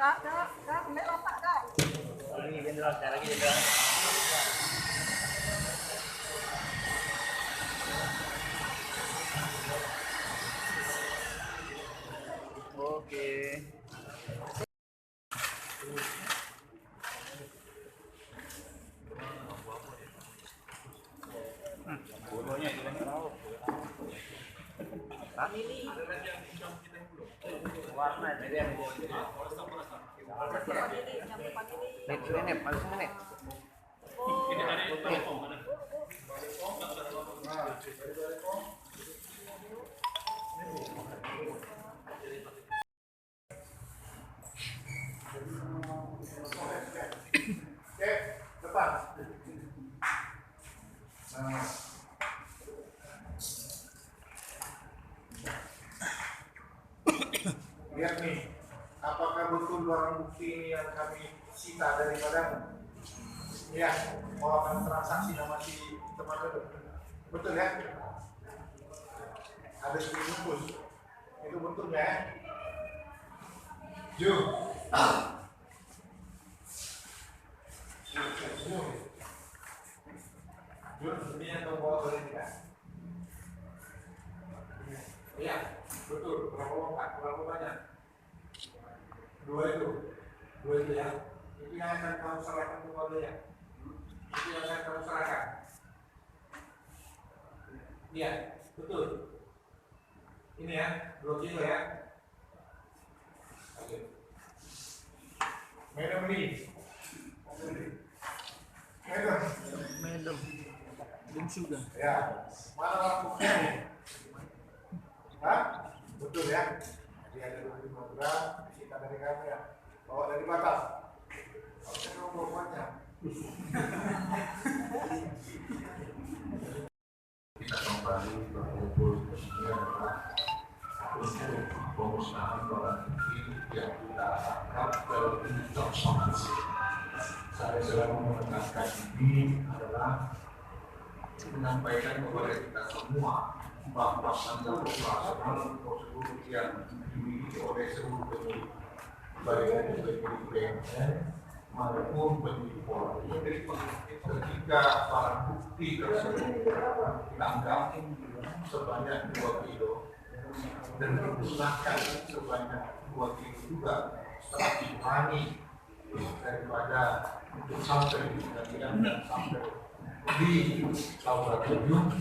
Kak, ambil otak, Kak. Lagi jenderal, lagi jenderal. Oke. Bodohnya gimana tahu? Ini warna dari yang ini paling ini. Ini dari telepon mana? Oke, depan. Nah. Lihat nih, apakah betul barang bukti ini yang kami sita dari Badan? Ya, melakukan transaksi nama si teman itu. Betul ya? Ada sedikit bungkus. Itu betul ya? Jhon. Jhon, ini yang kau bawa oleh kita. Iya, betul. Berapa lompat? Berapa banyak? Dua itu ya. Itu yang akan kamu serahkan kepadanya. Itu yang akan kamu serahkan. Iya, betul. Ini ya, 2 kilo ya. Oke. Medom ini. Medom. Belum sudah. Ya. Mana lampunya nih? Hah? Betul ya. Jadi ada 25 gram disita dari kamu ya. Bawa dari Batam. Harusnya kamu bawa banyak. Kita kembali berkumpul di sini adalah untuk pemusnahan barang bukti yang kita anggap terlibat somasi. Saya selalu menekankan ini adalah menyampaikan kepada kita semua bahwa standar operasional prosedur yang dimiliki oleh seluruh penyidik, baik itu penyidik BNN maupun penyidik Polri. Ketika barang bukti tersebut dianggap sebanyak 2 kilo dan dimusnahkan sebanyak 2 kilo juga setelah dikurangi daripada untuk sampai di pengadilan dan sampai di laboratorium,